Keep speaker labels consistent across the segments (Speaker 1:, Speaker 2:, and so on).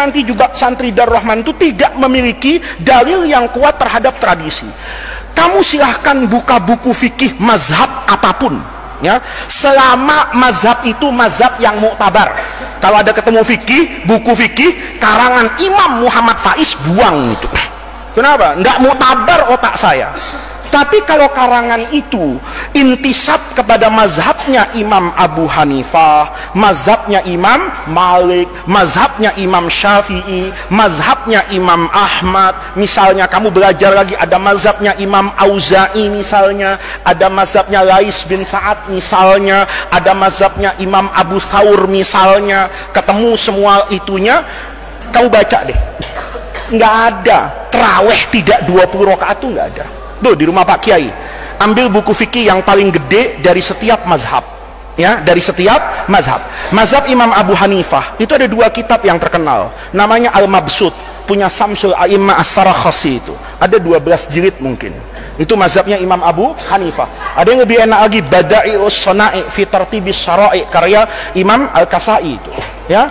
Speaker 1: nanti juga santri Darul Rahman itu tidak memiliki dalil yang kuat terhadap tradisi. Kamu silahkan buka buku fikih mazhab apapun, ya, selama mazhab itu mazhab yang muktabar. Kalau ada ketemu fikih, buku fikih karangan Imam Muhammad Faiz, buang itu. Kenapa? Nggak muktabar otak saya. Tapi kalau karangan itu intisab kepada mazhabnya Imam Abu Hanifah, mazhabnya Imam Malik, mazhabnya Imam Syafi'i, mazhabnya Imam Ahmad, misalnya kamu belajar lagi ada mazhabnya Imam Auza'i misalnya, ada mazhabnya Lais bin Sa'ad misalnya, ada mazhabnya Imam Abu Thawr misalnya, ketemu semua itunya, kamu baca deh. Nggak ada terawih tidak 20 rakaat tuh nggak ada. Tuh di rumah Pak Kiai, ambil buku fikih yang paling gede dari setiap mazhab, ya, dari setiap mazhab. Mazhab Imam Abu Hanifah itu ada 2 kitab yang terkenal, namanya Al-Mabsut, punya Samsul A'immah As-Sarakhsi, itu ada 12 jilid mungkin. Itu mazhabnya Imam Abu Hanifah. Ada yang lebih enak lagi, Bada'i'us Shana'i fi Tartibis Syara'i, karya Imam Al-Kasai itu, ya.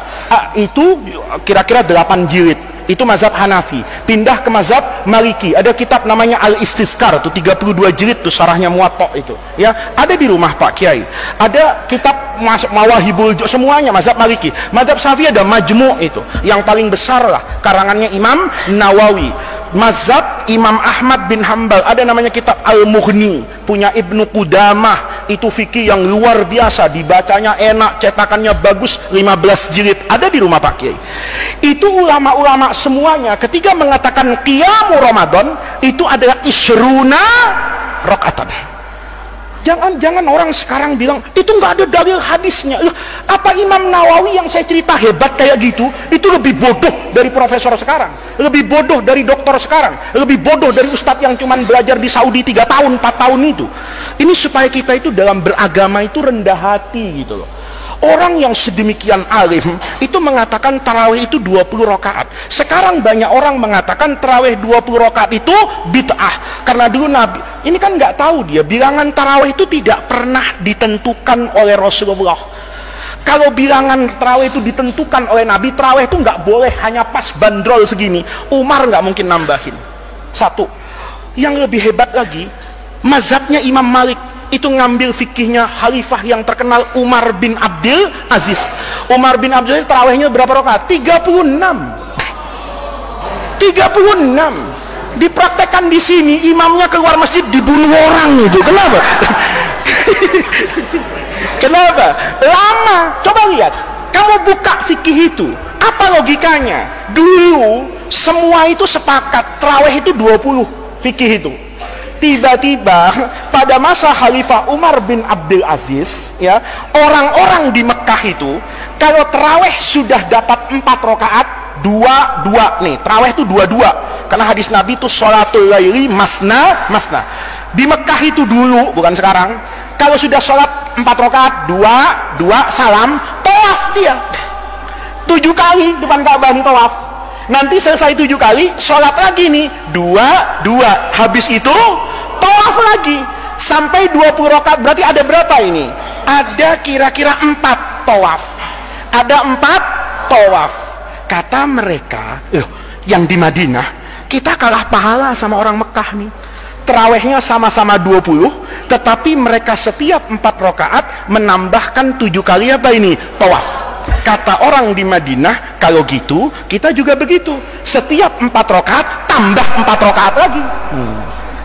Speaker 1: Itu kira-kira 8 jilid. Itu mazhab Hanafi. Pindah ke mazhab Maliki, ada kitab namanya Al-Istizkar, itu 32 jilid tuh syarahnya Muwatta itu, ya, ada di rumah Pak Kiai. Ada kitab Mawahibul, semuanya mazhab Maliki. Mazhab Syafi'i ada Majmu' itu, yang paling besar lah karangannya Imam Nawawi. Mazhab Imam Ahmad bin Hambal ada namanya kitab Al-Mughni, punya Ibnu Qudamah, itu fikih yang luar biasa, dibacanya enak, cetakannya bagus, 15 jilid, ada di rumah Pak Kiai. Itu ulama-ulama semuanya ketika mengatakan Qiyamu Ramadan itu adalah isyruna rakaatan. Jangan orang sekarang bilang itu nggak ada dalil hadisnya. Apa Imam Nawawi yang saya cerita hebat kayak gitu itu lebih bodoh dari profesor sekarang, lebih bodoh dari dokter sekarang, lebih bodoh dari ustadz yang cuman belajar di Saudi 3 tahun 4 tahun itu. Ini supaya kita itu dalam beragama itu rendah hati gitu loh. Orang yang sedemikian alim itu mengatakan tarawih itu 20 rakaat. Sekarang banyak orang mengatakan tarawih 20 rakaat itu bid'ah. Karena dulu Nabi, ini kan nggak tahu dia, bilangan tarawih itu tidak pernah ditentukan oleh Rasulullah. Kalau bilangan tarawih itu ditentukan oleh Nabi, tarawih itu nggak boleh hanya pas bandrol segini. Umar nggak mungkin nambahin. Satu. Yang lebih hebat lagi, mazhabnya Imam Malik itu ngambil fikihnya khalifah yang terkenal Umar bin Abdul Aziz. Umar bin Abdul Aziz tarawihnya berapa rakaat? 36. Dipraktekkan di sini, imamnya keluar masjid dibunuh orang itu. Kenapa? Kenapa? Lama. Coba lihat. Kamu buka fikih itu, apa logikanya? Dulu semua itu sepakat tarawih itu 20 fikih itu. Tiba-tiba pada masa Khalifah Umar bin Abdul Aziz, ya, orang-orang di Mekah itu kalau tarawih sudah dapat 4 rakaat, 2 nih, tarawih itu 2 karena hadis Nabi itu sholatul laili masna. Di Mekah itu dulu, bukan sekarang, kalau sudah sholat 4 rakaat, 2 salam, tawaf dia 7 kali depan Ka'bah tawaf. Nanti selesai 7 kali, sholat lagi nih, 2, habis itu tawaf lagi sampai 20 rakaat. Berarti ada berapa ini? Ada kira-kira 4 tawaf. Ada 4 tawaf. Kata mereka, yang di Madinah, kita kalah pahala sama orang Mekah nih. Terawihnya sama-sama 20, tetapi mereka setiap 4 rakaat menambahkan 7 kali apa ini? Tawaf. Kata orang di Madinah, kalau gitu kita juga begitu, setiap 4 rakaat tambah 4 rakaat lagi.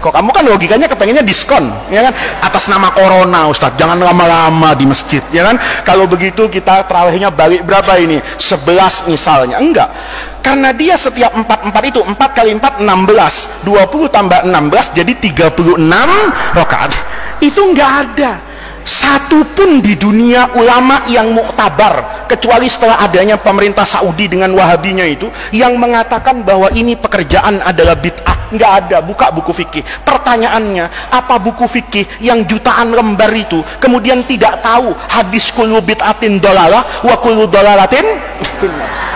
Speaker 1: Kok kamu kan logikanya kepengennya diskon, ya kan? Atas nama corona, Ustadz, jangan lama-lama di masjid, ya kan? Kalau begitu kita tarawihnya balik berapa ini? 11 misalnya. Enggak, karena dia setiap 4 itu 4 kali 4 16, 20 tambah 16 jadi 36 rakaat. Itu enggak ada satu pun di dunia ulama yang muktabar, kecuali setelah adanya pemerintah Saudi dengan Wahabinya itu, yang mengatakan bahwa ini pekerjaan adalah bid'ah. Nggak ada. Buka buku fikih. Pertanyaannya, apa buku fikih yang jutaan lembar itu kemudian tidak tahu hadis kullu bid'atin dolalah wa kullu dolalatin finnar?